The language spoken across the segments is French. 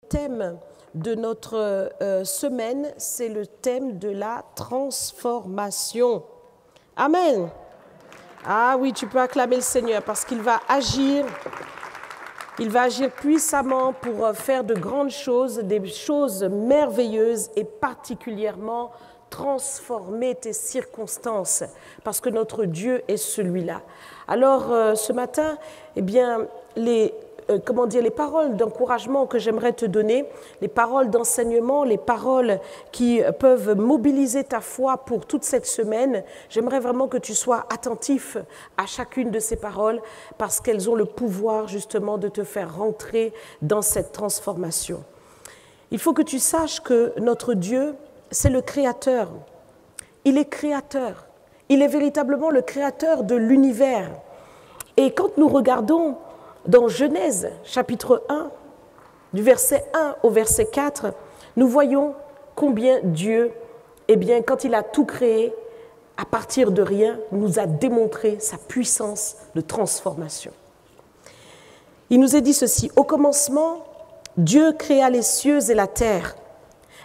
thème de notre semaine, c'est le thème de la transformation. Amen. Ah oui, tu peux acclamer le Seigneur parce qu'il va agir. Il va agir puissamment pour faire de grandes choses, des choses merveilleuses et particulièrement transformer tes circonstances parce que notre Dieu est celui-là. Alors ce matin, eh bien, les paroles d'encouragement que j'aimerais te donner, les paroles d'enseignement, les paroles qui peuvent mobiliser ta foi pour toute cette semaine, j'aimerais vraiment que tu sois attentif à chacune de ces paroles parce qu'elles ont le pouvoir justement de te faire rentrer dans cette transformation. Il faut que tu saches que notre Dieu, c'est le Créateur. Il est créateur. Il est véritablement le créateur de l'univers. Et quand nous regardons dans Genèse, chapitre 1, du verset 1 au verset 4, nous voyons combien Dieu, quand il a tout créé, à partir de rien, nous a démontré sa puissance de transformation. Il nous est dit ceci: au commencement, Dieu créa les cieux et la terre.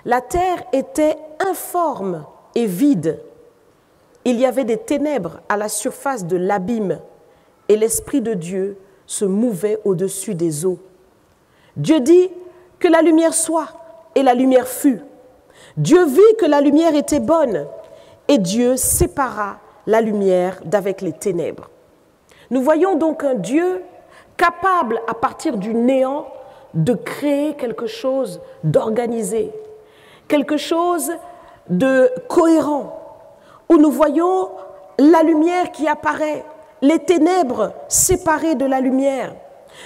La terre était informe et vide. Il y avait des ténèbres à la surface de l'abîme et l'Esprit de Dieu se mouvait au-dessus des eaux. Dieu dit que la lumière soit, et la lumière fut. Dieu vit que la lumière était bonne, et Dieu sépara la lumière d'avec les ténèbres. Nous voyons donc un Dieu capable, à partir du néant, de créer quelque chose d'organisé, quelque chose de cohérent, où nous voyons la lumière qui apparaît, les ténèbres séparées de la lumière.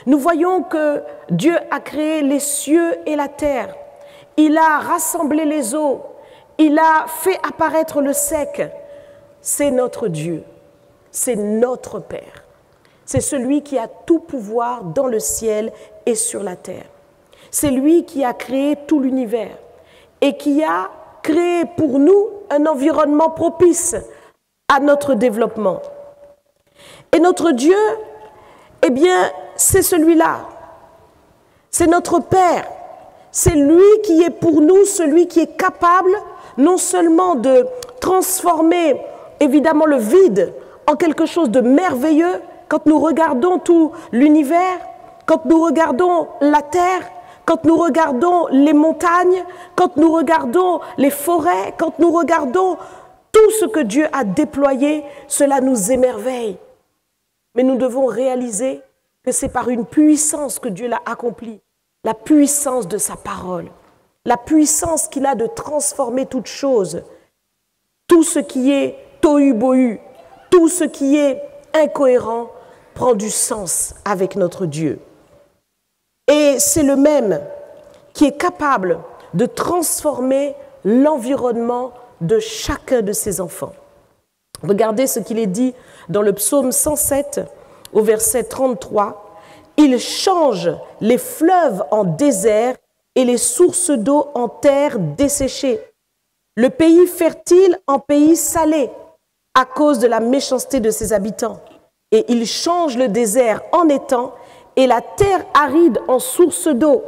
Nous voyons que Dieu a créé les cieux et la terre. Il a rassemblé les eaux. Il a fait apparaître le sec. C'est notre Dieu. C'est notre Père. C'est celui qui a tout pouvoir dans le ciel et sur la terre. C'est lui qui a créé tout l'univers et qui a créé pour nous un environnement propice à notre développement. Et notre Dieu, c'est celui-là. C'est notre Père. C'est lui qui est pour nous celui qui est capable non seulement de transformer évidemment le vide en quelque chose de merveilleux. Quand nous regardons tout l'univers, quand nous regardons la terre, quand nous regardons les montagnes, quand nous regardons les forêts, quand nous regardons tout ce que Dieu a déployé, cela nous émerveille. Mais nous devons réaliser que c'est par une puissance que Dieu l'a accompli, la puissance de sa parole, la puissance qu'il a de transformer toutes choses. Tout ce qui est tohu-bohu, tout ce qui est incohérent prend du sens avec notre Dieu. Et c'est le même qui est capable de transformer l'environnement de chacun de ses enfants. Regardez ce qu'il est dit dans le psaume 107 au verset 33. Il change les fleuves en désert et les sources d'eau en terre desséchée. Le pays fertile en pays salé à cause de la méchanceté de ses habitants. Et il change le désert en étang et la terre aride en source d'eau.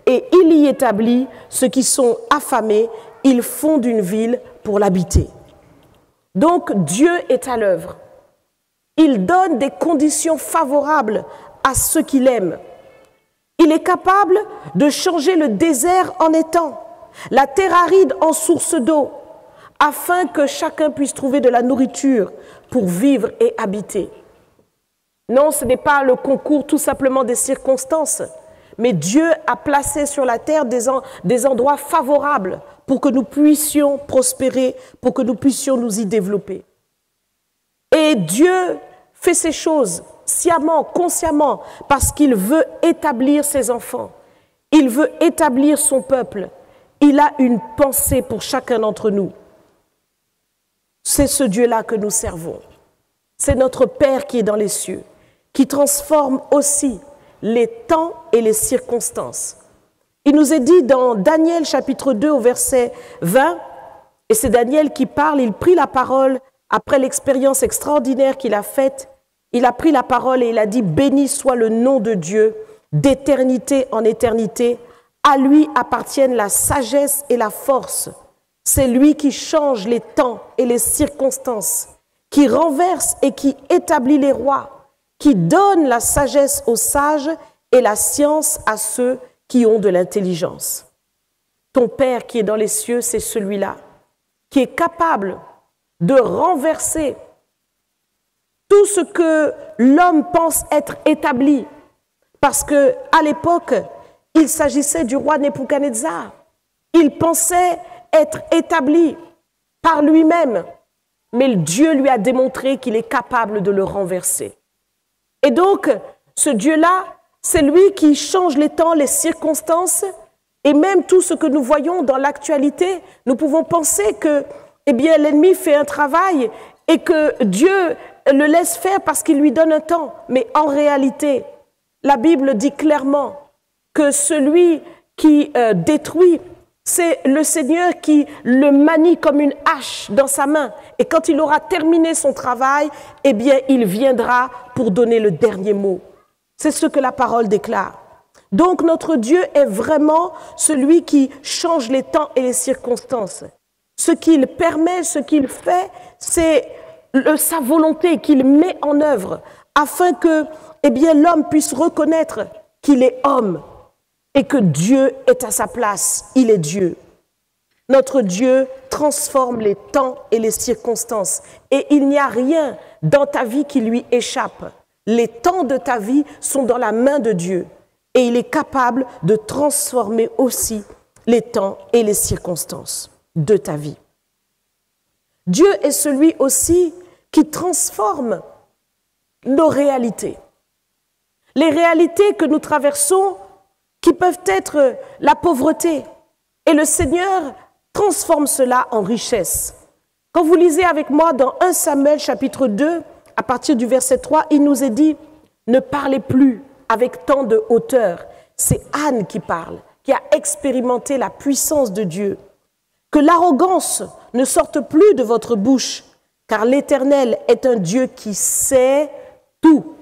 Et il y établit ceux qui sont affamés. Il fonde une ville pour l'habiter. Donc Dieu est à l'œuvre. Il donne des conditions favorables à ceux qu'il aime. Il est capable de changer le désert en étang, la terre aride en source d'eau, afin que chacun puisse trouver de la nourriture pour vivre et habiter. Non, ce n'est pas le concours tout simplement des circonstances, mais Dieu a placé sur la terre des endroits favorables pour que nous puissions prospérer, pour que nous puissions nous y développer. Et Dieu fait ces choses sciemment, consciemment, parce qu'il veut établir ses enfants. Il veut établir son peuple. Il a une pensée pour chacun d'entre nous. C'est ce Dieu-là que nous servons. C'est notre Père qui est dans les cieux, qui transforme aussi les temps et les circonstances. Il nous est dit dans Daniel chapitre 2 au verset 20, et c'est Daniel qui parle, il prit la parole après l'expérience extraordinaire qu'il a faite. Il a pris la parole et il a dit « Béni soit le nom de Dieu d'éternité en éternité, À lui appartiennent la sagesse et la force. C'est lui qui change les temps et les circonstances, qui renverse et qui établit les rois, qui donne la sagesse aux sages et la science à ceux qui ont de l'intelligence. Ton Père qui est dans les cieux, c'est celui-là, qui est capable de renverser tout ce que l'homme pense être établi. Parce qu'à l'époque, il s'agissait du roi Nebuchadnezzar. Il pensait être établi par lui-même, mais Dieu lui a démontré qu'il est capable de le renverser. Et donc, ce Dieu-là, c'est lui qui change les temps, les circonstances, et même tout ce que nous voyons dans l'actualité. Nous pouvons penser que, eh bien, l'ennemi fait un travail et que Dieu le laisse faire parce qu'il lui donne un temps. Mais en réalité, la Bible dit clairement que celui qui détruit, c'est le Seigneur qui le manie comme une hache dans sa main. Et quand il aura terminé son travail, eh bien, il viendra pour donner le dernier mot. C'est ce que la parole déclare. Donc, notre Dieu est vraiment celui qui change les temps et les circonstances. Ce qu'il permet, ce qu'il fait, c'est sa volonté qu'il met en œuvre afin que, eh bien, l'homme puisse reconnaître qu'il est homme et que Dieu est à sa place. Il est Dieu. Notre Dieu transforme les temps et les circonstances. Et il n'y a rien dans ta vie qui lui échappe. Les temps de ta vie sont dans la main de Dieu. Et il est capable de transformer aussi les temps et les circonstances de ta vie. Dieu est celui aussi qui transforme nos réalités. Les réalités que nous traversons, qui peuvent être la pauvreté. Et le Seigneur transforme cela en richesse. Quand vous lisez avec moi dans 1 Samuel chapitre 2, à partir du verset 3, il nous est dit « Ne parlez plus avec tant de hauteur ». C'est Anne qui parle, qui a expérimenté la puissance de Dieu. Que l'arrogance ne sorte plus de votre bouche, car l'Éternel est un Dieu qui sait tout.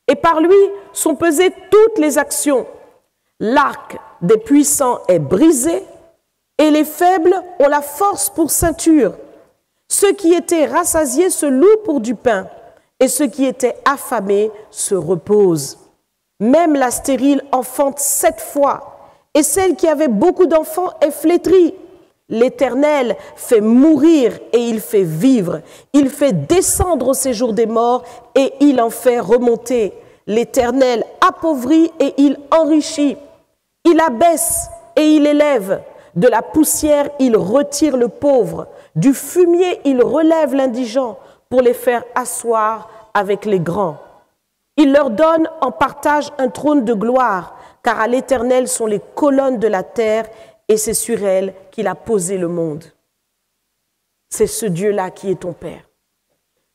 Et par lui sont pesées toutes les actions. L'arc des puissants est brisé, et les faibles ont la force pour ceinture. Ceux qui étaient rassasiés se louent pour du pain, et ceux qui étaient affamés se reposent. Même la stérile enfante 7 fois, et celle qui avait beaucoup d'enfants est flétrie. L'Éternel fait mourir et il fait vivre. Il fait descendre au séjour des morts et il en fait remonter. L'Éternel appauvrit et il enrichit. Il abaisse et il élève. De la poussière, il retire le pauvre. Du fumier, il relève l'indigent pour les faire asseoir avec les grands. Il leur donne en partage un trône de gloire, car à l'Éternel sont les colonnes de la terre et c'est sur elle qu'il a posé le monde. C'est ce Dieu-là qui est ton Père.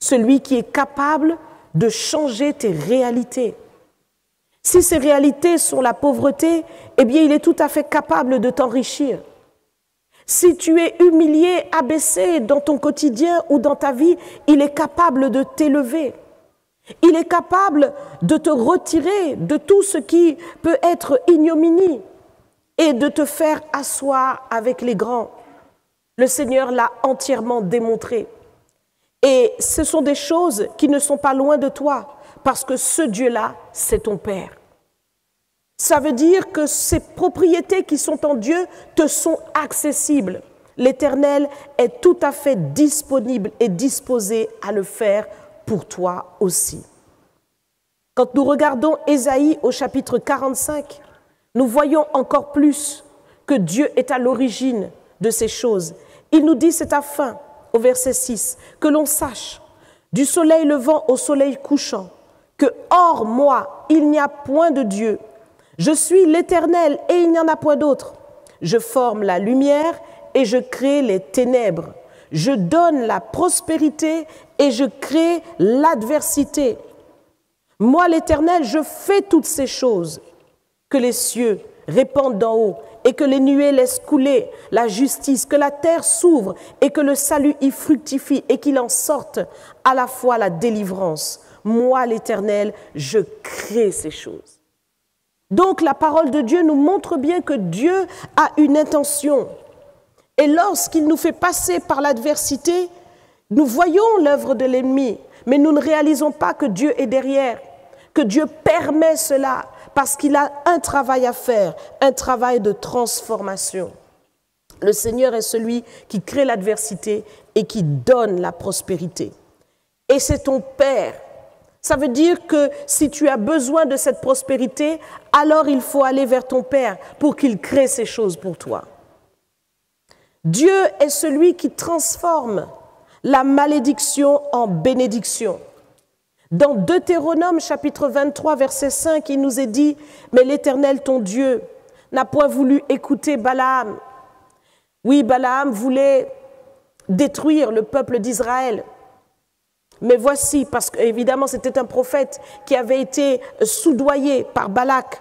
Celui qui est capable de changer tes réalités. Si ces réalités sont la pauvreté, eh bien, il est tout à fait capable de t'enrichir. Si tu es humilié, abaissé dans ton quotidien ou dans ta vie, il est capable de t'élever. Il est capable de te retirer de tout ce qui peut être ignominie et de te faire asseoir avec les grands. Le Seigneur l'a entièrement démontré. Et ce sont des choses qui ne sont pas loin de toi, parce que ce Dieu-là, c'est ton Père. Ça veut dire que ces propriétés qui sont en Dieu te sont accessibles. L'Éternel est tout à fait disponible et disposé à le faire pour toi aussi. Quand nous regardons Ésaïe au chapitre 45, nous voyons encore plus que Dieu est à l'origine de ces choses. Il nous dit, c'est afin, au verset 6, que l'on sache, du soleil levant au soleil couchant, que hors moi, il n'y a point de Dieu. Je suis l'Éternel et il n'y en a point d'autre. Je forme la lumière et je crée les ténèbres. Je donne la prospérité et je crée l'adversité. Moi, l'Éternel, je fais toutes ces choses. Que les cieux répandent d'en haut et que les nuées laissent couler la justice, que la terre s'ouvre et que le salut y fructifie et qu'il en sorte à la fois la délivrance. Moi, l'Éternel, je crée ces choses. Donc la parole de Dieu nous montre bien que Dieu a une intention. Et lorsqu'il nous fait passer par l'adversité, nous voyons l'œuvre de l'ennemi, mais nous ne réalisons pas que Dieu est derrière, que Dieu permet cela parce qu'il a un travail à faire, un travail de transformation. Le Seigneur est celui qui crée l'adversité et qui donne la prospérité. Et c'est ton Père. Ça veut dire que si tu as besoin de cette prospérité, alors il faut aller vers ton Père pour qu'il crée ces choses pour toi. Dieu est celui qui transforme la malédiction en bénédiction. Dans Deutéronome chapitre 23 verset 5, il nous est dit « Mais l'Éternel ton Dieu n'a point voulu écouter Balaam. » Oui, Balaam voulait détruire le peuple d'Israël. Mais voici, parce qu'évidemment c'était un prophète qui avait été soudoyé par Balak.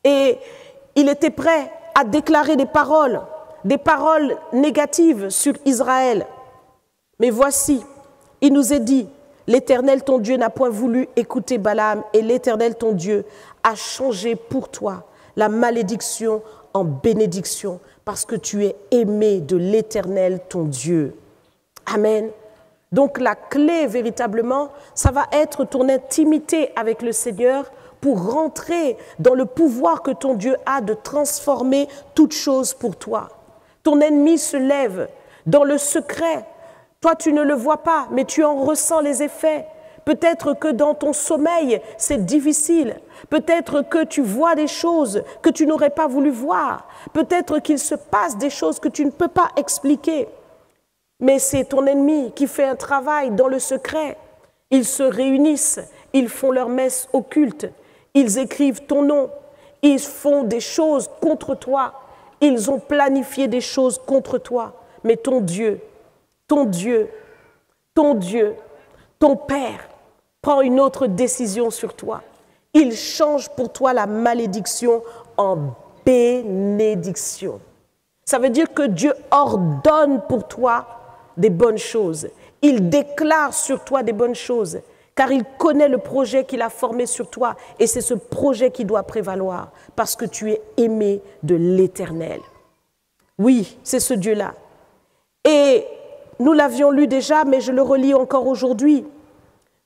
Et il était prêt à déclarer des paroles négatives sur Israël. Mais voici, il nous est dit, l'Éternel ton Dieu n'a point voulu écouter Balaam et l'Éternel ton Dieu a changé pour toi la malédiction en bénédiction parce que tu es aimé de l'Éternel ton Dieu. Amen. Donc la clé véritablement, ça va être ton intimité avec le Seigneur pour rentrer dans le pouvoir que ton Dieu a de transformer toute chose pour toi. Ton ennemi se lève dans le secret. Toi, tu ne le vois pas, mais tu en ressens les effets. Peut-être que dans ton sommeil, c'est difficile. Peut-être que tu vois des choses que tu n'aurais pas voulu voir. Peut-être qu'il se passe des choses que tu ne peux pas expliquer. Mais c'est ton ennemi qui fait un travail dans le secret. Ils se réunissent, ils font leur messe occulte, ils écrivent ton nom, ils font des choses contre toi, ils ont planifié des choses contre toi. Mais ton Dieu, ton Père prend une autre décision sur toi. Il change pour toi la malédiction en bénédiction. Ça veut dire que Dieu ordonne pour toi des bonnes choses. Il déclare sur toi des bonnes choses, car il connaît le projet qu'il a formé sur toi, et c'est ce projet qui doit prévaloir, parce que tu es aimé de l'Éternel. Oui, c'est ce Dieu-là. Et nous l'avions lu déjà, mais je le relis encore aujourd'hui.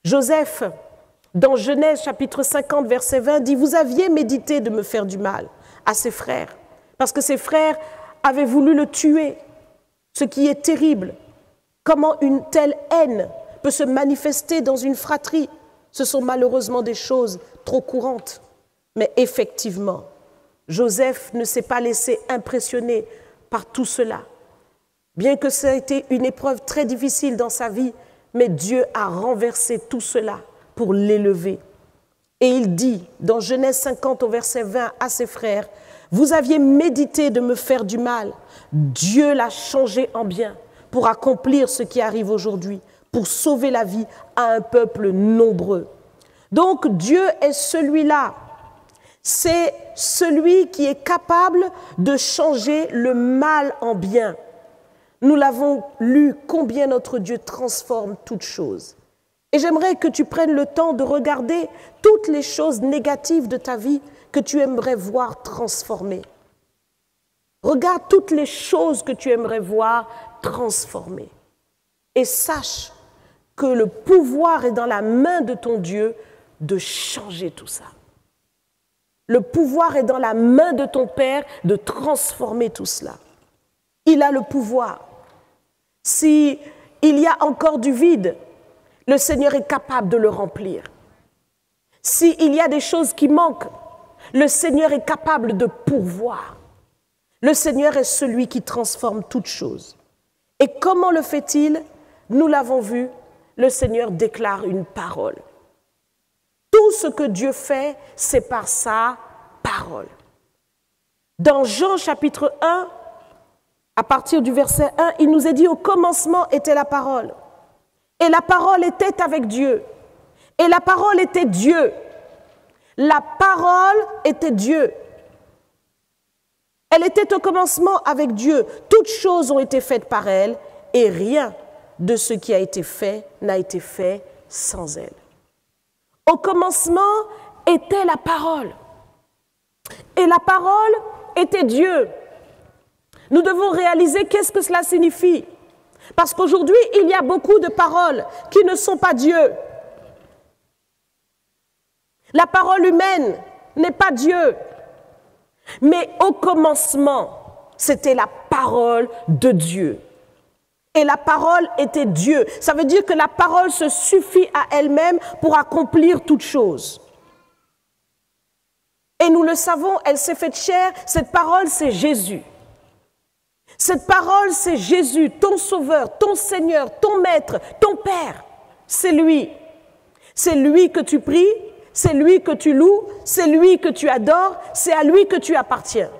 Joseph, dans Genèse chapitre 50, verset 20, dit « Vous aviez médité de me faire du mal à ses frères, parce que ses frères avaient voulu le tuer, ce qui est terrible. Comment une telle haine peut se manifester dans une fratrie? Ce sont malheureusement des choses trop courantes. Mais effectivement, Joseph ne s'est pas laissé impressionner par tout cela. Bien que ça ait été une épreuve très difficile dans sa vie, mais Dieu a renversé tout cela pour l'élever. Et il dit, dans Genèse 50 au verset 20 à ses frères, « Vous aviez médité de me faire du mal. Dieu l'a changé en bien pour accomplir ce qui arrive aujourd'hui, pour sauver la vie à un peuple nombreux. » Donc Dieu est celui-là. C'est celui qui est capable de changer le mal en bien. Nous l'avons lu, combien notre Dieu transforme toutes choses. Et j'aimerais que tu prennes le temps de regarder toutes les choses négatives de ta vie que tu aimerais voir transformées. Regarde toutes les choses que tu aimerais voir transformées. Et sache que le pouvoir est dans la main de ton Dieu de changer tout ça. Le pouvoir est dans la main de ton Père de transformer tout cela. Il a le pouvoir. S'il y a encore du vide, le Seigneur est capable de le remplir. S'il y a des choses qui manquent, le Seigneur est capable de pourvoir. Le Seigneur est celui qui transforme toutes choses. Et comment le fait-il? Nous l'avons vu, le Seigneur déclare une parole. Tout ce que Dieu fait, c'est par sa parole. Dans Jean chapitre 1, à partir du verset 1, il nous est dit « Au commencement était la parole. Et la parole était avec Dieu. Et la parole était Dieu. » La parole était Dieu. Elle était au commencement avec Dieu. Toutes choses ont été faites par elle et rien de ce qui a été fait n'a été fait sans elle. Au commencement était la parole. Et la parole était Dieu. Nous devons réaliser qu'est-ce que cela signifie. Parce qu'aujourd'hui, il y a beaucoup de paroles qui ne sont pas Dieu. La parole humaine n'est pas Dieu. Mais au commencement, c'était la parole de Dieu. Et la parole était Dieu. Ça veut dire que la parole se suffit à elle-même pour accomplir toute chose. Et nous le savons, elle s'est faite chair. Cette parole, c'est Jésus. Cette parole, c'est Jésus, ton Sauveur, ton Seigneur, ton Maître, ton Père. C'est lui. C'est lui que tu pries, c'est lui que tu loues, c'est lui que tu adores, c'est à lui que tu appartiens.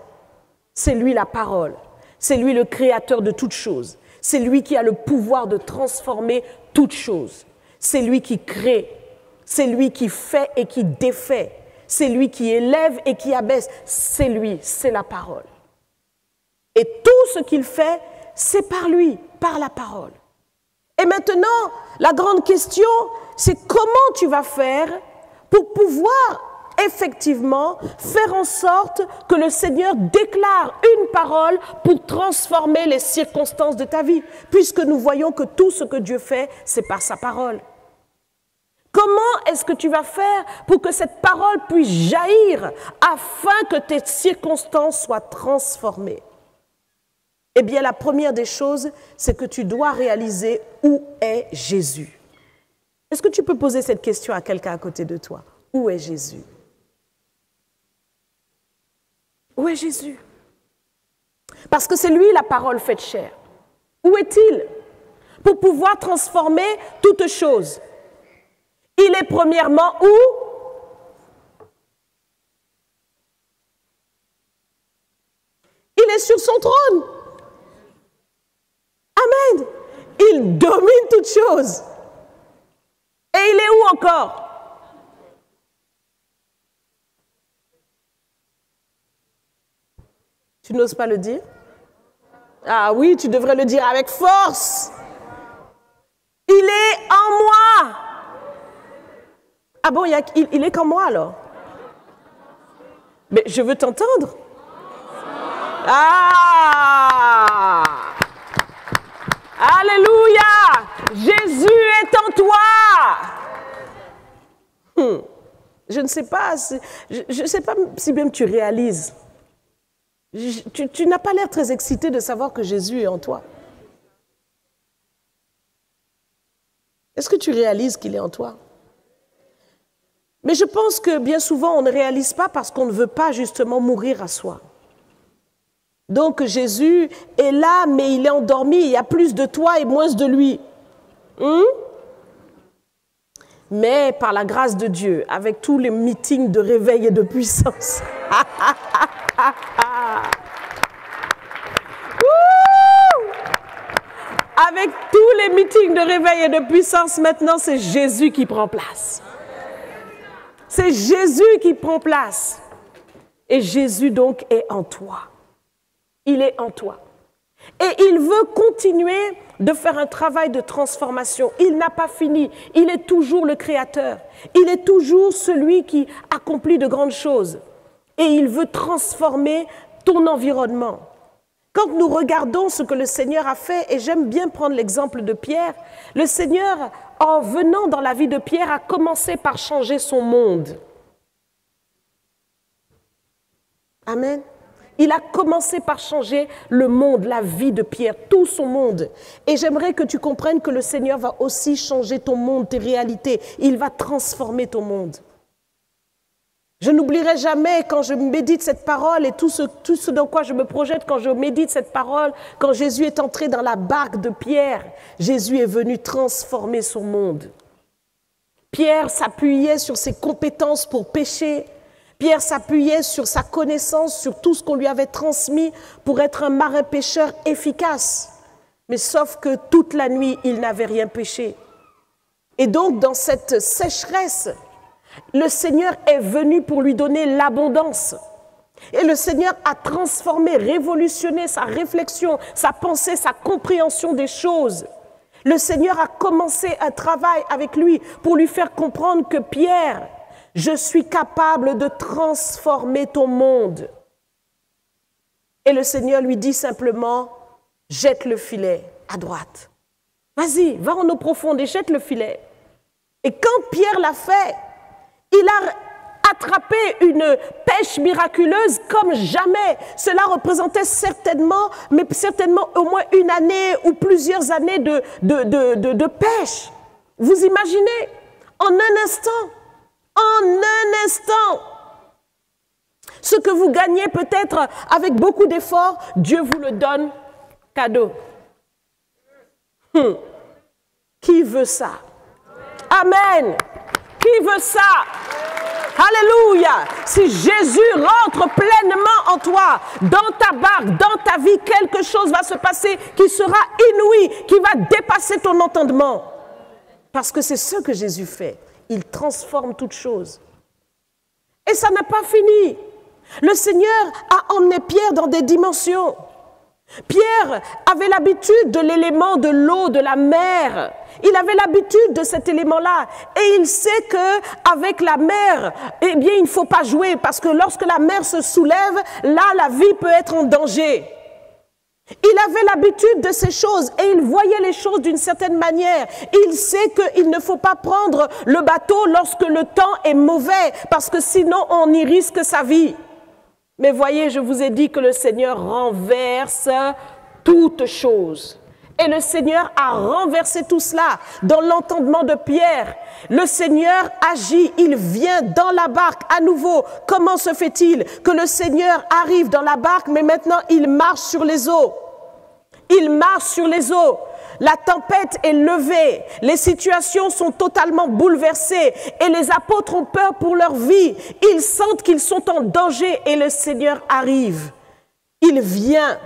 C'est lui la parole. C'est lui le créateur de toutes choses. C'est lui qui a le pouvoir de transformer toutes choses. C'est lui qui crée. C'est lui qui fait et qui défait. C'est lui qui élève et qui abaisse. C'est lui, c'est la parole. Et tout ce qu'il fait, c'est par lui, par la parole. Et maintenant, la grande question, c'est comment tu vas faire pour pouvoir effectivement faire en sorte que le Seigneur déclare une parole pour transformer les circonstances de ta vie, puisque nous voyons que tout ce que Dieu fait, c'est par sa parole. Comment est-ce que tu vas faire pour que cette parole puisse jaillir afin que tes circonstances soient transformées? Eh bien, la première des choses, c'est que tu dois réaliser où est Jésus. Est-ce que tu peux poser cette question à quelqu'un à côté de toi? Où est Jésus? Où est Jésus? Parce que c'est lui la parole faite chair. Où est-il? Pour pouvoir transformer toutes choses. Il est premièrement où? Il est sur son trône. Amen. Il domine toutes choses. Et il est où encore? Tu n'oses pas le dire? Ah oui, tu devrais le dire avec force. Il est en moi. Ah bon, il est qu'en moi alors? Mais je veux t'entendre. Ah! Alléluia! Jésus est en toi! Je ne sais pas, je ne sais pas si même tu réalises. Tu n'as pas l'air très excité de savoir que Jésus est en toi. Est-ce que tu réalises qu'il est en toi? Mais je pense que bien souvent, on ne réalise pas parce qu'on ne veut pas justement mourir à soi. Donc Jésus est là, mais il est endormi. Il y a plus de toi et moins de lui. Mais par la grâce de Dieu, avec tous les meetings de réveil et de puissance, avec tous les meetings de réveil et de puissance, maintenant c'est Jésus qui prend place. C'est Jésus qui prend place. Et Jésus donc est en toi. Il est en toi. Et il veut continuer de faire un travail de transformation. Il n'a pas fini. Il est toujours le Créateur. Il est toujours celui qui accomplit de grandes choses. Et il veut transformer ton environnement. Quand nous regardons ce que le Seigneur a fait, et j'aime bien prendre l'exemple de Pierre, le Seigneur, en venant dans la vie de Pierre, a commencé par changer son monde. Amen. Il a commencé par changer le monde, la vie de Pierre, tout son monde. Et j'aimerais que tu comprennes que le Seigneur va aussi changer ton monde, tes réalités. Il va transformer ton monde. Je n'oublierai jamais quand je médite cette parole et tout ce dans quoi je me projette quand je médite cette parole, quand Jésus est entré dans la barque de Pierre, Jésus est venu transformer son monde. Pierre s'appuyait sur ses compétences pour pêcher. Pierre s'appuyait sur sa connaissance, sur tout ce qu'on lui avait transmis pour être un marin-pêcheur efficace. Mais sauf que toute la nuit, il n'avait rien pêché. Et donc, dans cette sécheresse, le Seigneur est venu pour lui donner l'abondance. Et le Seigneur a transformé, révolutionné sa réflexion, sa pensée, sa compréhension des choses. Le Seigneur a commencé un travail avec lui pour lui faire comprendre que Pierre, je suis capable de transformer ton monde. Et le Seigneur lui dit simplement, jette le filet à droite. Vas-y, va en eau profonde et jette le filet. Et quand Pierre l'a fait, il a attrapé une pêche miraculeuse comme jamais. Cela représentait certainement, mais certainement au moins une année ou plusieurs années de pêche. Vous imaginez, en un instant, ce que vous gagnez peut-être avec beaucoup d'efforts, Dieu vous le donne cadeau. Qui veut ça? Amen. Qui veut ça? Alléluia. Si Jésus rentre pleinement en toi, dans ta barque, dans ta vie, quelque chose va se passer qui sera inouï, qui va dépasser ton entendement. Parce que c'est ce que Jésus fait. Il transforme toutes choses. Et ça n'a pas fini. Le Seigneur a emmené Pierre dans des dimensions. Pierre avait l'habitude de l'élément de l'eau, de la mer. Il avait l'habitude de cet élément-là. Et il sait qu'avec la mer, eh bien, il ne faut pas jouer. Parce que lorsque la mer se soulève, là, la vie peut être en danger. Il avait l'habitude de ces choses et il voyait les choses d'une certaine manière. Il sait qu'il ne faut pas prendre le bateau lorsque le temps est mauvais. Parce que sinon, on y risque sa vie. Mais voyez, je vous ai dit que le Seigneur renverse toutes choses. Et le Seigneur a renversé tout cela dans l'entendement de Pierre. Le Seigneur agit, il vient dans la barque à nouveau. Comment se fait-il que le Seigneur arrive dans la barque, mais maintenant il marche sur les eaux? Il marche sur les eaux. La tempête est levée, les situations sont totalement bouleversées et les apôtres ont peur pour leur vie. Ils sentent qu'ils sont en danger et le Seigneur arrive. Il vient.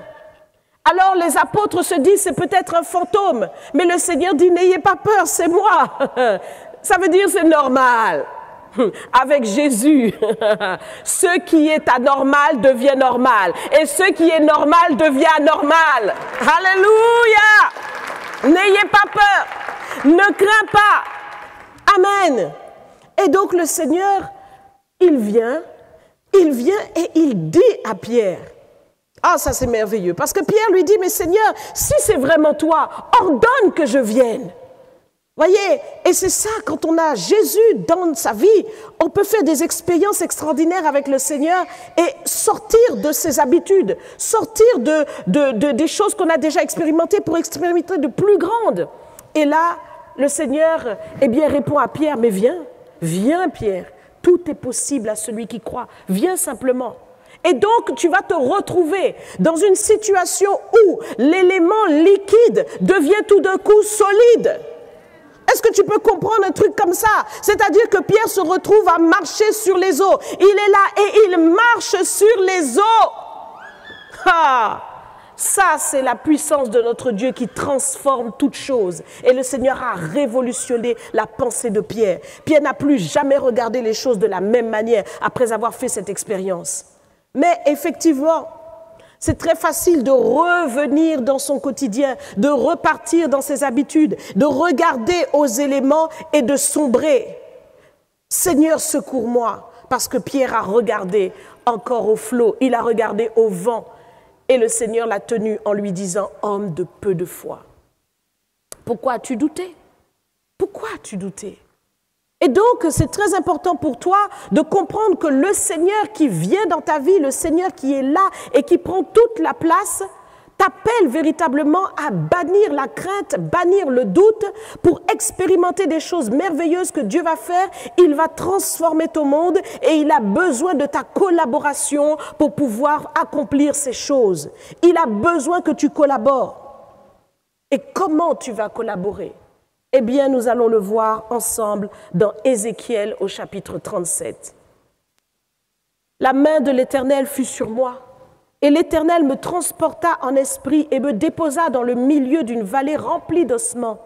Alors les apôtres se disent c'est peut-être un fantôme, mais le Seigneur dit n'ayez pas peur, c'est moi. Ça veut dire c'est normal. Avec Jésus, ce qui est anormal devient normal et ce qui est normal devient anormal. Alléluia! N'ayez pas peur, ne crains pas. Amen. Et donc le Seigneur, il vient et il dit à Pierre, ah ça c'est merveilleux, parce que Pierre lui dit, mais Seigneur, si c'est vraiment toi, ordonne que je vienne. Voyez, et c'est ça, quand on a Jésus dans sa vie, on peut faire des expériences extraordinaires avec le Seigneur et sortir de ses habitudes, sortir des choses qu'on a déjà expérimentées pour expérimenter de plus grandes. Et là, le Seigneur, eh bien, répond à Pierre, mais viens Pierre, tout est possible à celui qui croit, viens simplement. Et donc, tu vas te retrouver dans une situation où l'élément liquide devient tout d'un coup solide. Est-ce que tu peux comprendre un truc comme ça? C'est-à-dire que Pierre se retrouve à marcher sur les eaux. Il est là et il marche sur les eaux. Ah, ça, c'est la puissance de notre Dieu qui transforme toutes choses. Et le Seigneur a révolutionné la pensée de Pierre. Pierre n'a plus jamais regardé les choses de la même manière après avoir fait cette expérience. Mais effectivement, c'est très facile de revenir dans son quotidien, de repartir dans ses habitudes, de regarder aux éléments et de sombrer. Seigneur, secours-moi, parce que Pierre a regardé encore au flot, il a regardé au vent, et le Seigneur l'a tenu en lui disant, homme de peu de foi. Pourquoi as-tu douté? Pourquoi as-tu douté? Et donc, c'est très important pour toi de comprendre que le Seigneur qui vient dans ta vie, le Seigneur qui est là et qui prend toute la place, t'appelle véritablement à bannir la crainte, bannir le doute pour expérimenter des choses merveilleuses que Dieu va faire. Il va transformer ton monde et il a besoin de ta collaboration pour pouvoir accomplir ces choses. Il a besoin que tu collabores. Et comment tu vas collaborer? Eh bien, nous allons le voir ensemble dans Ézéchiel au chapitre 37. La main de l'Éternel fut sur moi, et l'Éternel me transporta en esprit et me déposa dans le milieu d'une vallée remplie d'ossements.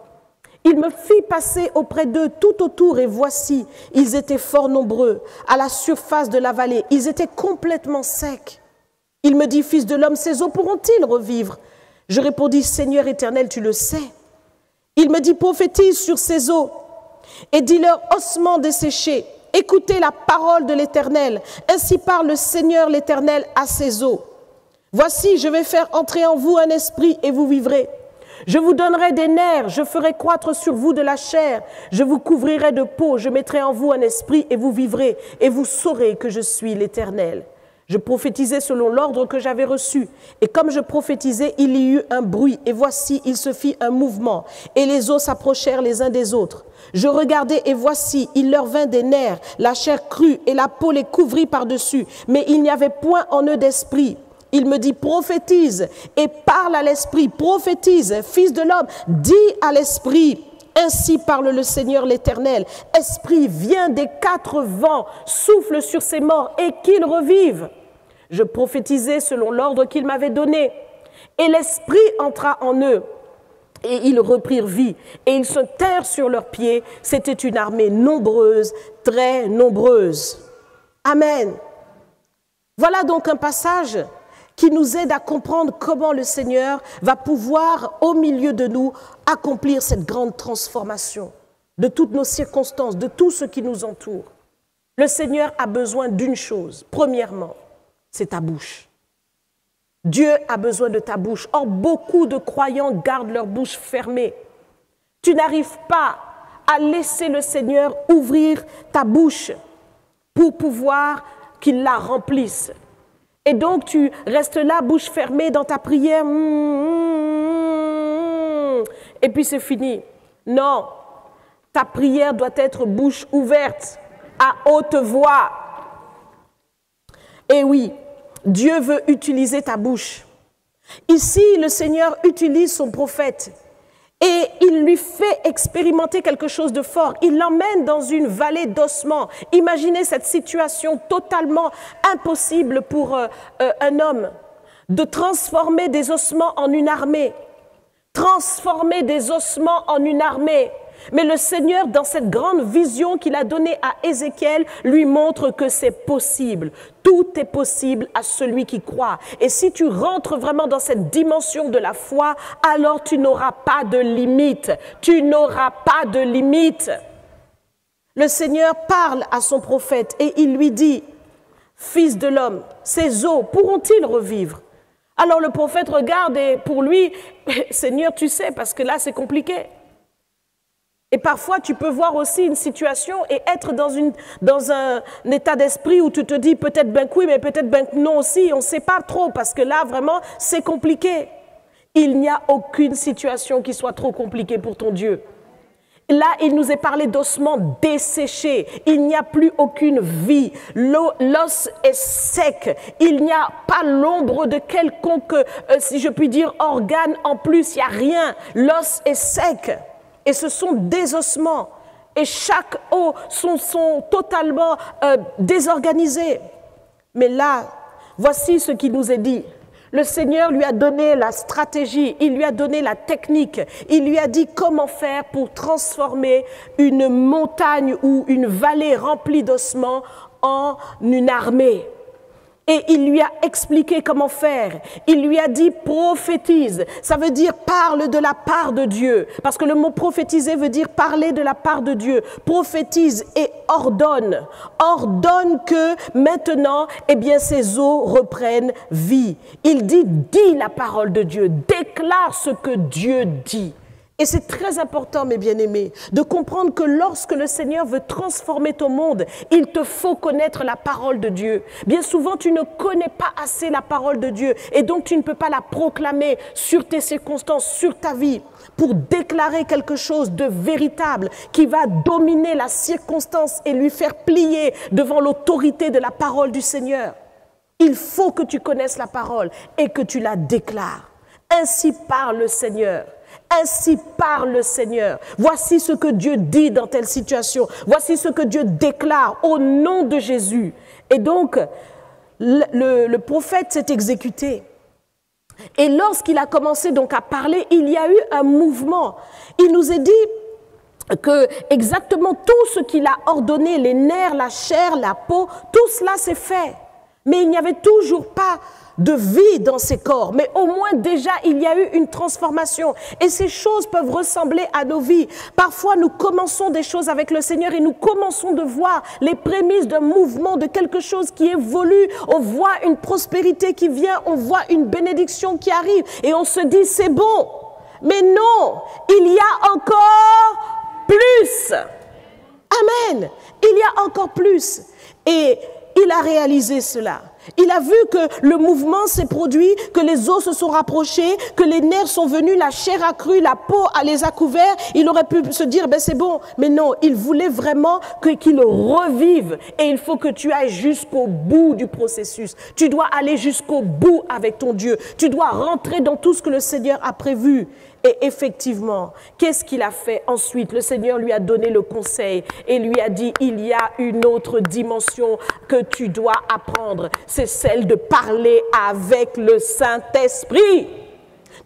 Il me fit passer auprès d'eux tout autour, et voici, ils étaient fort nombreux à la surface de la vallée. Ils étaient complètement secs. Il me dit, fils de l'homme, ces eaux pourront-ils revivre? Je répondis, Seigneur éternel, tu le sais. Il me dit, prophétise sur ces eaux et dis-leur ossements desséchés, Écoutez la parole de l'Éternel. Ainsi parle le Seigneur l'Éternel à ses eaux. Voici, je vais faire entrer en vous un esprit et vous vivrez. Je vous donnerai des nerfs, je ferai croître sur vous de la chair, je vous couvrirai de peau, je mettrai en vous un esprit et vous vivrez, et vous saurez que je suis l'Éternel. Je prophétisais selon l'ordre que j'avais reçu, et comme je prophétisais, il y eut un bruit, et voici, il se fit un mouvement, et les os s'approchèrent les uns des autres. Je regardai, et voici, il leur vint des nerfs, la chair crue, et la peau les couvrit par-dessus, mais il n'y avait point en eux d'esprit. Il me dit, prophétise et parle à l'esprit, prophétise, fils de l'homme, dis à l'esprit, ainsi parle le Seigneur l'Éternel. Esprit, viens des quatre vents, souffle sur ces morts et qu'ils revivent. Je prophétisais selon l'ordre qu'il m'avait donné. Et l'esprit entra en eux et ils reprirent vie et ils se tinrent sur leurs pieds. C'était une armée nombreuse, très nombreuse. Amen. Voilà donc un passage qui nous aide à comprendre comment le Seigneur va pouvoir, au milieu de nous, accomplir cette grande transformation de toutes nos circonstances, de tout ce qui nous entoure. Le Seigneur a besoin d'une chose. Premièrement, c'est ta bouche. Dieu a besoin de ta bouche. Or, beaucoup de croyants gardent leur bouche fermée. Tu n'arrives pas à laisser le Seigneur ouvrir ta bouche pour pouvoir qu'il la remplisse. Et donc, tu restes là, bouche fermée dans ta prière. Et puis, c'est fini. Non, ta prière doit être bouche ouverte, à haute voix. Et oui, Dieu veut utiliser ta bouche. Ici, le Seigneur utilise son prophète et il lui fait expérimenter quelque chose de fort. Il l'emmène dans une vallée d'ossements. Imaginez cette situation totalement impossible pour un homme, de transformer des ossements en une armée. Transformer des ossements en une armée. Mais le Seigneur, dans cette grande vision qu'il a donnée à Ézéchiel, lui montre que c'est possible. Tout est possible à celui qui croit. Et si tu rentres vraiment dans cette dimension de la foi, alors tu n'auras pas de limite. Tu n'auras pas de limite. Le Seigneur parle à son prophète et il lui dit, « Fils de l'homme, ces os pourront-ils revivre ?» Alors le prophète regarde et pour lui, « Seigneur, tu sais, parce que là c'est compliqué. » Et parfois, tu peux voir aussi une situation et être dans un état d'esprit où tu te dis peut-être ben oui, mais peut-être ben non aussi. On ne sait pas trop parce que là, vraiment, c'est compliqué. Il n'y a aucune situation qui soit trop compliquée pour ton Dieu. Là, il nous est parlé d'ossements desséchés. Il n'y a plus aucune vie. L'os est sec. Il n'y a pas l'ombre de quelconque, si je puis dire, organe en plus. Il n'y a rien. L'os est sec. Et ce sont des ossements. Et chaque os sont totalement désorganisés. Mais là, voici ce qui nous est dit. Le Seigneur lui a donné la stratégie, il lui a donné la technique. Il lui a dit comment faire pour transformer une montagne ou une vallée remplie d'ossements en une armée. Et il lui a expliqué comment faire. Il lui a dit prophétise. Ça veut dire parle de la part de Dieu. Parce que le mot prophétiser veut dire parler de la part de Dieu. Prophétise et ordonne. Ordonne que maintenant, eh bien, ces eaux reprennent vie. Il dit, dis la parole de Dieu. Déclare ce que Dieu dit. Et c'est très important, mes bien-aimés, de comprendre que lorsque le Seigneur veut transformer ton monde, il te faut connaître la parole de Dieu. Bien souvent, tu ne connais pas assez la parole de Dieu et donc tu ne peux pas la proclamer sur tes circonstances, sur ta vie, pour déclarer quelque chose de véritable qui va dominer la circonstance et lui faire plier devant l'autorité de la parole du Seigneur. Il faut que tu connaisses la parole et que tu la déclares. Ainsi parle le Seigneur. Ainsi parle le Seigneur. Voici ce que Dieu dit dans telle situation. Voici ce que Dieu déclare au nom de Jésus. Et donc, le prophète s'est exécuté. Et lorsqu'il a commencé donc à parler, il y a eu un mouvement. Il nous est dit que exactement tout ce qu'il a ordonné, les nerfs, la chair, la peau, tout cela s'est fait. Mais il n'y avait toujours pas de vie dans ces corps, mais au moins déjà il y a eu une transformation. Et ces choses peuvent ressembler à nos vies. Parfois nous commençons des choses avec le Seigneur et nous commençons de voir les prémices d'un mouvement, de quelque chose qui évolue. On voit une prospérité qui vient, on voit une bénédiction qui arrive et on se dit c'est bon. Mais non, il y a encore plus. Amen. Il y a encore plus. Et il a réalisé cela. Il a vu que le mouvement s'est produit, que les os se sont rapprochés, que les nerfs sont venus, la chair a cru, la peau les a couverts. Il aurait pu se dire, ben c'est bon. Mais non, il voulait vraiment qu'il revive. Et il faut que tu ailles jusqu'au bout du processus. Tu dois aller jusqu'au bout avec ton Dieu. Tu dois rentrer dans tout ce que le Seigneur a prévu. Et effectivement, qu'est-ce qu'il a fait ensuite? Le Seigneur lui a donné le conseil et lui a dit, il y a une autre dimension que tu dois apprendre. C'est celle de parler avec le Saint-Esprit.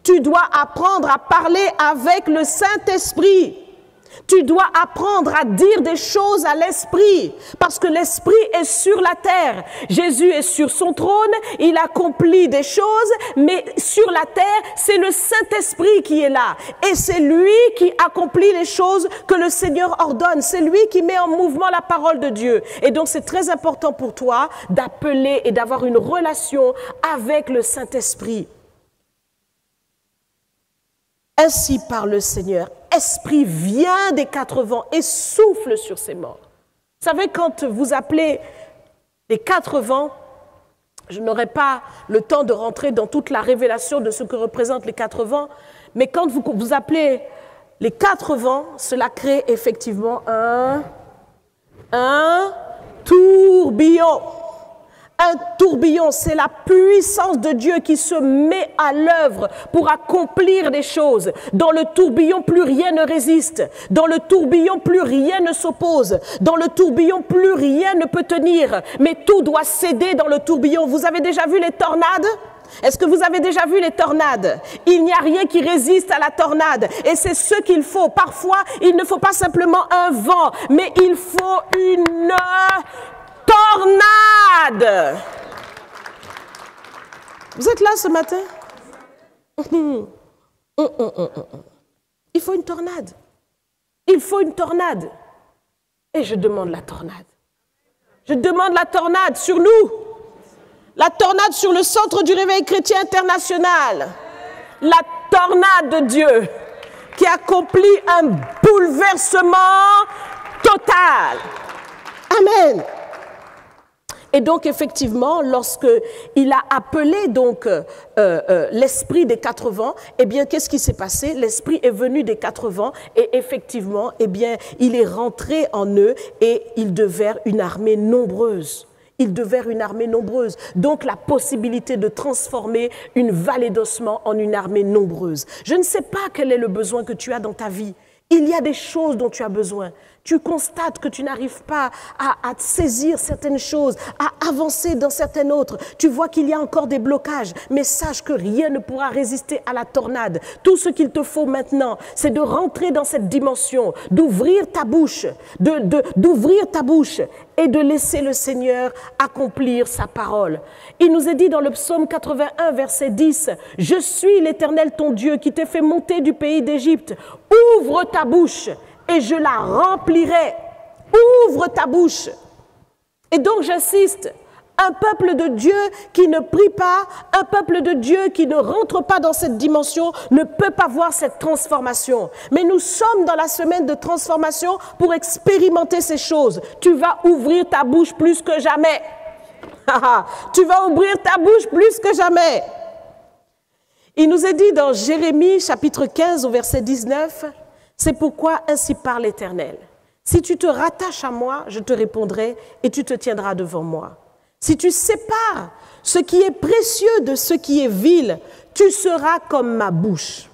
Tu dois apprendre à parler avec le Saint-Esprit. Tu dois apprendre à dire des choses à l'Esprit, parce que l'Esprit est sur la terre. Jésus est sur son trône, il accomplit des choses, mais sur la terre, c'est le Saint-Esprit qui est là. Et c'est lui qui accomplit les choses que le Seigneur ordonne. C'est lui qui met en mouvement la parole de Dieu. Et donc c'est très important pour toi d'appeler et d'avoir une relation avec le Saint-Esprit. Ainsi parle le Seigneur. Esprit vient des 4 vents et souffle sur ces morts. Vous savez, quand vous appelez les 4 vents, je n'aurai pas le temps de rentrer dans toute la révélation de ce que représentent les 4 vents, mais quand vous appelez les 4 vents, cela crée effectivement un tourbillon. Un tourbillon, c'est la puissance de Dieu qui se met à l'œuvre pour accomplir des choses. Dans le tourbillon, plus rien ne résiste. Dans le tourbillon, plus rien ne s'oppose. Dans le tourbillon, plus rien ne peut tenir. Mais tout doit céder dans le tourbillon. Vous avez déjà vu les tornades ? Est-ce que vous avez déjà vu les tornades? Il n'y a rien qui résiste à la tornade. Et c'est ce qu'il faut. Parfois, il ne faut pas simplement un vent, mais il faut une tornade. Vous êtes là ce matin? Il faut une tornade. Il faut une tornade. Et je demande la tornade. Je demande la tornade sur nous. La tornade sur le Centre du Réveil Chrétien International. La tornade de Dieu qui accomplit un bouleversement total. Amen. Et donc, effectivement, lorsqu'il a appelé donc l'esprit des 4 vents, eh bien, qu'est-ce qui s'est passé? L'esprit est venu des 4 vents et effectivement, eh bien, il est rentré en eux et ils devinrent une armée nombreuse. Ils devinrent une armée nombreuse. Donc, la possibilité de transformer une vallée d'ossements en une armée nombreuse. Je ne sais pas quel est le besoin que tu as dans ta vie. Il y a des choses dont tu as besoin. Tu constates que tu n'arrives pas à saisir certaines choses, à avancer dans certaines autres. Tu vois qu'il y a encore des blocages, mais sache que rien ne pourra résister à la tornade. Tout ce qu'il te faut maintenant, c'est de rentrer dans cette dimension, d'ouvrir ta bouche, d'ouvrir ta bouche et de laisser le Seigneur accomplir sa parole. Il nous est dit dans le psaume 81, verset 10, « Je suis l'Éternel ton Dieu qui t'ai fait monter du pays d'Égypte. Ouvre ta bouche et je la remplirai. » Ouvre ta bouche. Et donc j'insiste, un peuple de Dieu qui ne prie pas, un peuple de Dieu qui ne rentre pas dans cette dimension ne peut pas voir cette transformation. Mais nous sommes dans la semaine de transformation pour expérimenter ces choses. Tu vas ouvrir ta bouche plus que jamais. Tu vas ouvrir ta bouche plus que jamais. Il nous est dit dans Jérémie chapitre 15 au verset 19, « C'est pourquoi ainsi parle l'Éternel. Si tu te rattaches à moi, je te répondrai et tu te tiendras devant moi. Si tu sépares ce qui est précieux de ce qui est vil, tu seras comme ma bouche. »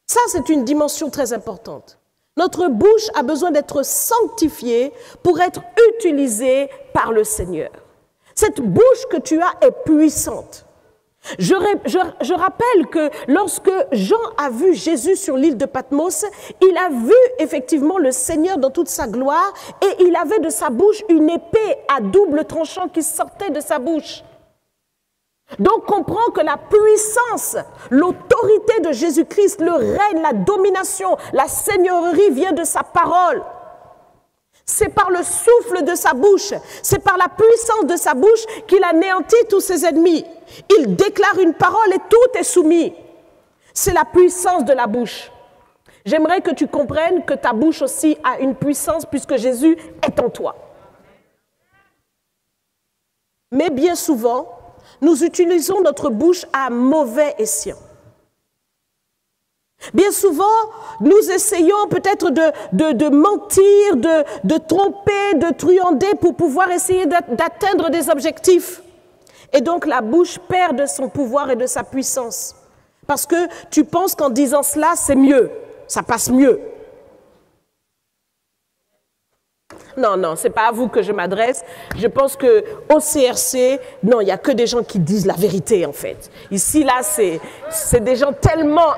Ça, c'est une dimension très importante. Notre bouche a besoin d'être sanctifiée pour être utilisée par le Seigneur. Cette bouche que tu as est puissante. Je rappelle que lorsque Jean a vu Jésus sur l'île de Patmos, il a vu effectivement le Seigneur dans toute sa gloire et il avait de sa bouche une épée à double tranchant qui sortait de sa bouche. Donc comprends que la puissance, l'autorité de Jésus-Christ, le règne, la domination, la seigneurie vient de sa parole. C'est par le souffle de sa bouche, c'est par la puissance de sa bouche qu'il anéantit tous ses ennemis. Il déclare une parole et tout est soumis. C'est la puissance de la bouche. J'aimerais que tu comprennes que ta bouche aussi a une puissance puisque Jésus est en toi. Mais bien souvent, nous utilisons notre bouche à mauvais escient. Bien souvent, nous essayons peut-être de mentir, de tromper, de truander pour pouvoir essayer d'atteindre des objectifs. Et donc la bouche perd de son pouvoir et de sa puissance. Parce que tu penses qu'en disant cela, c'est mieux, ça passe mieux. Non, ce n'est pas à vous que je m'adresse. Je pense qu'au CRC, non, il n'y a que des gens qui disent la vérité, en fait. Ici, là, c'est des gens tellement...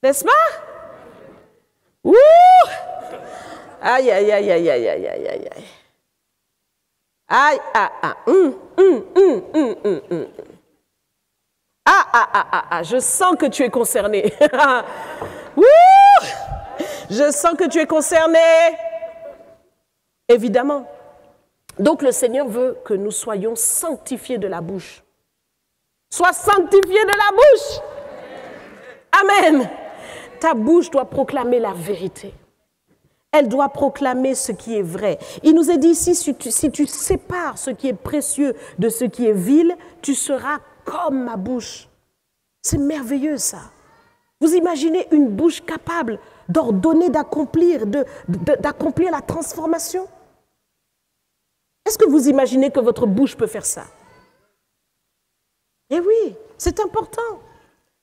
N'est-ce pas? Ouh! Aïe, aïe, aïe, aïe, aïe, aïe, aïe, aïe. Aïe, ah, ah, je sens que tu es concerné. Je sens que tu es concerné. Évidemment. Donc le Seigneur veut que nous soyons sanctifiés de la bouche. Sois sanctifié de la bouche. Amen. Ta bouche doit proclamer la vérité. Elle doit proclamer ce qui est vrai. Il nous est dit ici, si tu sépares ce qui est précieux de ce qui est vil, tu seras comme ma bouche. C'est merveilleux ça. Vous imaginez une bouche capable d'ordonner, d'accomplir la transformation? Est-ce que vous imaginez que votre bouche peut faire ça? Eh oui, c'est important.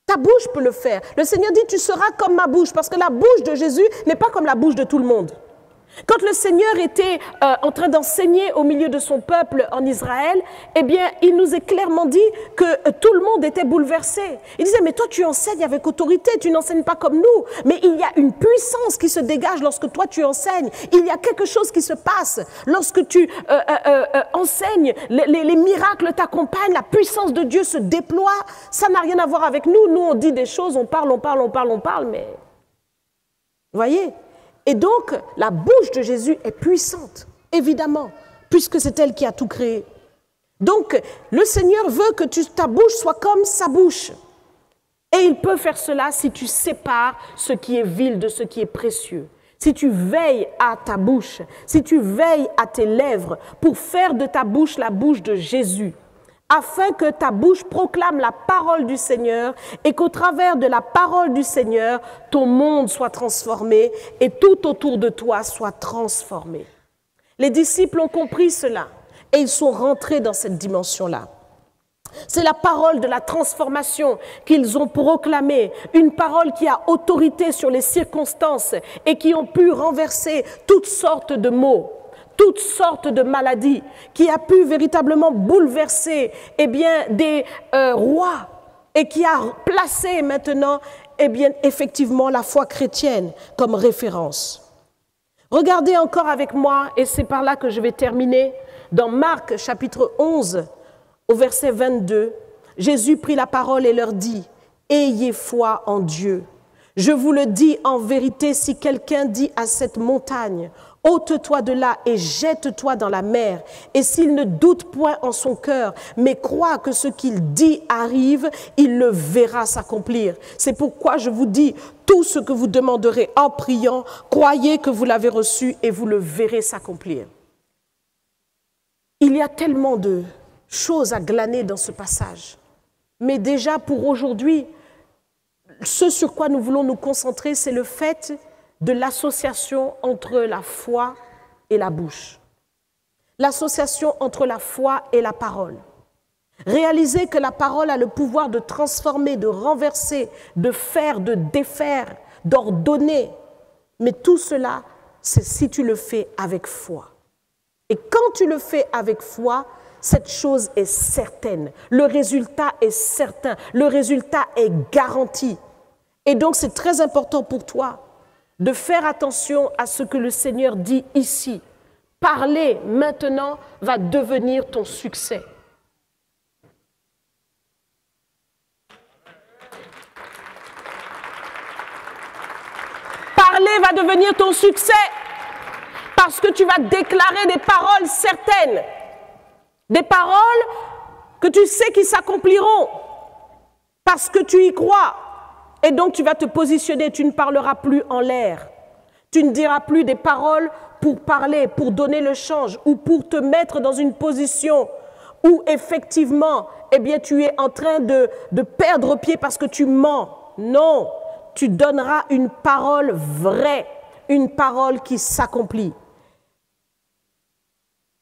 Ta bouche peut le faire. Le Seigneur dit, tu seras comme ma bouche, parce que la bouche de Jésus n'est pas comme la bouche de tout le monde. Quand le Seigneur était en train d'enseigner au milieu de son peuple en Israël, eh bien, il nous est clairement dit que tout le monde était bouleversé. Il disait, mais toi, tu enseignes avec autorité, tu n'enseignes pas comme nous. Mais il y a une puissance qui se dégage lorsque toi, tu enseignes. Il y a quelque chose qui se passe lorsque tu enseignes. Les miracles t'accompagnent, la puissance de Dieu se déploie. Ça n'a rien à voir avec nous. Nous, on dit des choses, on parle, mais... Vous voyez ? Et donc, la bouche de Jésus est puissante, évidemment, puisque c'est elle qui a tout créé. Donc, le Seigneur veut que ta bouche soit comme sa bouche. Et il peut faire cela si tu sépares ce qui est vil de ce qui est précieux. Si tu veilles à ta bouche, si tu veilles à tes lèvres pour faire de ta bouche la bouche de Jésus, afin que ta bouche proclame la parole du Seigneur et qu'au travers de la parole du Seigneur, ton monde soit transformé et tout autour de toi soit transformé. Les disciples ont compris cela et ils sont rentrés dans cette dimension-là. C'est la parole de la transformation qu'ils ont proclamée, une parole qui a autorité sur les circonstances et qui ont pu renverser toutes sortes de maux, toutes sortes de maladies, qui a pu véritablement bouleverser des rois et qui a placé maintenant effectivement la foi chrétienne comme référence. Regardez encore avec moi, et c'est par là que je vais terminer, dans Marc chapitre 11, au verset 22, Jésus prit la parole et leur dit, « Ayez foi en Dieu. Je vous le dis en vérité, si quelqu'un dit à cette montagne, ôte-toi de là et jette-toi dans la mer. Et s'il ne doute point en son cœur, mais croit que ce qu'il dit arrive, il le verra s'accomplir. C'est pourquoi je vous dis, tout ce que vous demanderez en priant, croyez que vous l'avez reçu et vous le verrez s'accomplir. » Il y a tellement de choses à glaner dans ce passage. Mais déjà pour aujourd'hui, ce sur quoi nous voulons nous concentrer, c'est le fait de l'association entre la foi et la bouche. L'association entre la foi et la parole. Réaliser que la parole a le pouvoir de transformer, de renverser, de faire, de défaire, d'ordonner. Mais tout cela, c'est si tu le fais avec foi. Et quand tu le fais avec foi, cette chose est certaine. Le résultat est certain. Le résultat est garanti. Et donc, c'est très important pour toi de faire attention à ce que le Seigneur dit ici. Parler maintenant va devenir ton succès. Parler va devenir ton succès parce que tu vas déclarer des paroles certaines, des paroles que tu sais qui s'accompliront parce que tu y crois. Et donc tu vas te positionner, tu ne parleras plus en l'air. Tu ne diras plus des paroles pour parler, pour donner le change ou pour te mettre dans une position où effectivement, eh bien, tu es en train de perdre pied parce que tu mens. Non, tu donneras une parole vraie, une parole qui s'accomplit.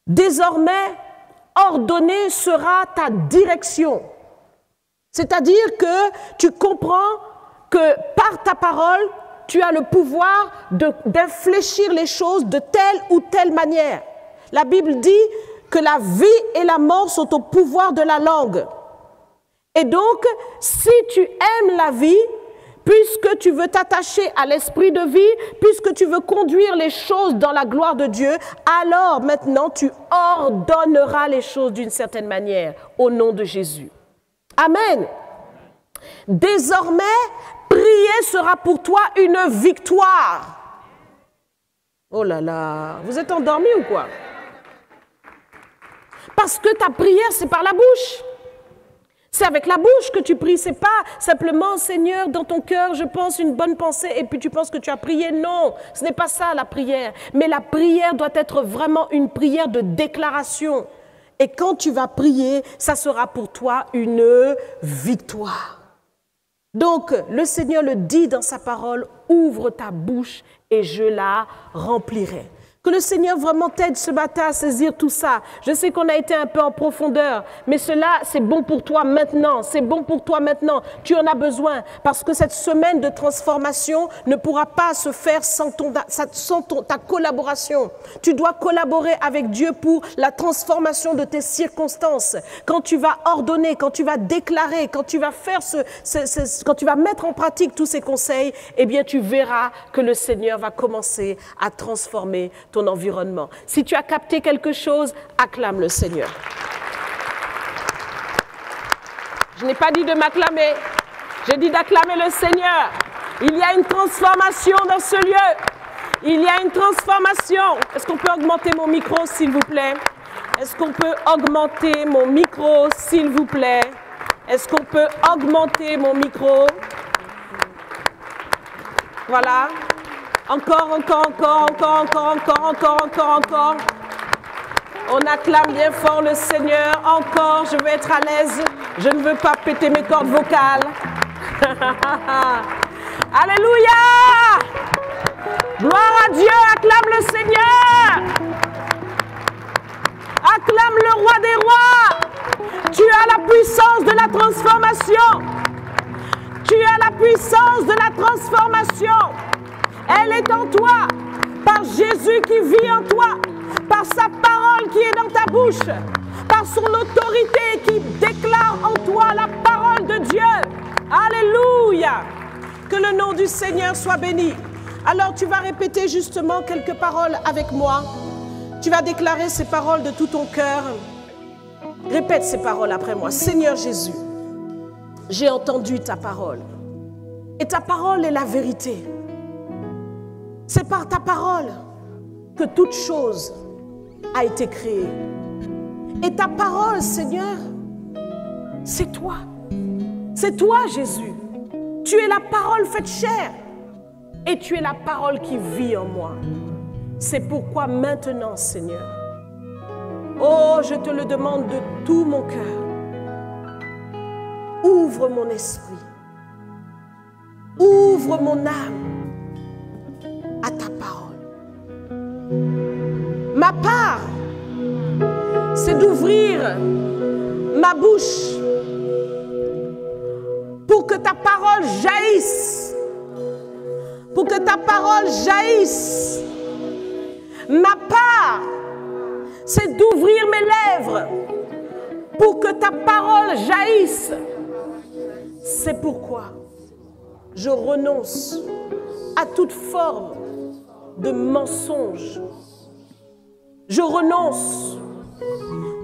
Désormais, ordonnée sera ta direction. C'est-à-dire que tu comprends que par ta parole, tu as le pouvoir d'infléchir les choses de telle ou telle manière. La Bible dit que la vie et la mort sont au pouvoir de la langue. Et donc, si tu aimes la vie, puisque tu veux t'attacher à l'esprit de vie, puisque tu veux conduire les choses dans la gloire de Dieu, alors maintenant tu ordonneras les choses d'une certaine manière au nom de Jésus. Amen. Désormais, prier sera pour toi une victoire. Oh là là, vous êtes endormis ou quoi? Parce que ta prière, c'est par la bouche. C'est avec la bouche que tu pries, c'est pas simplement, Seigneur, dans ton cœur, je pense une bonne pensée et puis tu penses que tu as prié. Non, ce n'est pas ça la prière. Mais la prière doit être vraiment une prière de déclaration. Et quand tu vas prier, ça sera pour toi une victoire. Donc, le Seigneur le dit dans sa parole, ouvre ta bouche et je la remplirai. Que le Seigneur vraiment t'aide ce matin à saisir tout ça. Je sais qu'on a été un peu en profondeur, mais cela, c'est bon pour toi maintenant. C'est bon pour toi maintenant. Tu en as besoin parce que cette semaine de transformation ne pourra pas se faire sans ta collaboration. Tu dois collaborer avec Dieu pour la transformation de tes circonstances. Quand tu vas ordonner, quand tu vas déclarer, quand tu vas faire quand tu vas mettre en pratique tous ces conseils, eh bien, tu verras que le Seigneur va commencer à transformer ton environnement. Si tu as capté quelque chose, acclame le Seigneur. Je n'ai pas dit de m'acclamer, j'ai dit d'acclamer le Seigneur. Il y a une transformation dans ce lieu. Il y a une transformation. Est-ce qu'on peut augmenter mon micro, s'il vous plaît? Est-ce qu'on peut augmenter mon micro, s'il vous plaît? Est-ce qu'on peut augmenter mon micro? Voilà. Encore. On acclame bien fort le Seigneur. Encore, je veux être à l'aise. Je ne veux pas péter mes cordes vocales. Alléluia! Gloire à Dieu, acclame le Seigneur. Acclame le roi des rois. Tu as la puissance de la transformation. Tu as la puissance de la transformation. Elle est en toi, par Jésus qui vit en toi, par sa parole qui est dans ta bouche, par son autorité qui déclare en toi la parole de Dieu. Alléluia! Que le nom du Seigneur soit béni. Alors tu vas répéter justement quelques paroles avec moi. Tu vas déclarer ces paroles de tout ton cœur. Répète ces paroles après moi. Seigneur Jésus, j'ai entendu ta parole. Et ta parole est la vérité. C'est par ta parole que toute chose a été créée. Et ta parole, Seigneur, c'est toi. C'est toi, Jésus. Tu es la parole faite chair. Et tu es la parole qui vit en moi. C'est pourquoi maintenant, Seigneur, oh, je te le demande de tout mon cœur. Ouvre mon esprit. Ouvre mon âme à ta parole. Ma part, c'est d'ouvrir ma bouche pour que ta parole jaillisse. Pour que ta parole jaillisse. Ma part, c'est d'ouvrir mes lèvres pour que ta parole jaillisse. C'est pourquoi je renonce à toute forme de mensonge. Je renonce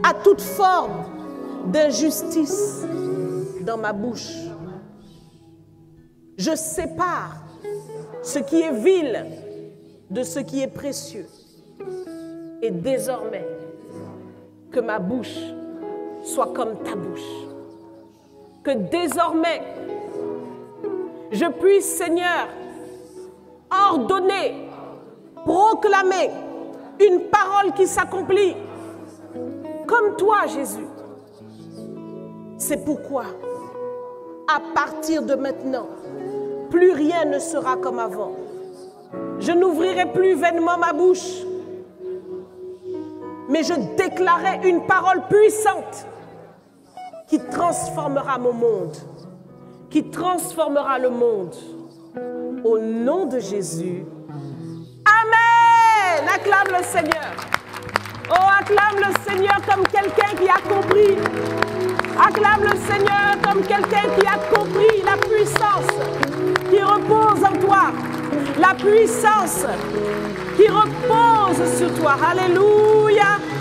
à toute forme d'injustice dans ma bouche. Je sépare ce qui est vil de ce qui est précieux. Et désormais, que ma bouche soit comme ta bouche. Que désormais, je puisse, Seigneur, ordonner, proclamer une parole qui s'accomplit comme toi, Jésus. C'est pourquoi, à partir de maintenant, plus rien ne sera comme avant. Je n'ouvrirai plus vainement ma bouche, mais je déclarerai une parole puissante qui transformera mon monde, qui transformera le monde. Au nom de Jésus. Amen. Acclame le Seigneur. Oh, acclame le Seigneur comme quelqu'un qui a compris. Acclame le Seigneur comme quelqu'un qui a compris la puissance qui repose en toi. La puissance qui repose sur toi. Alléluia.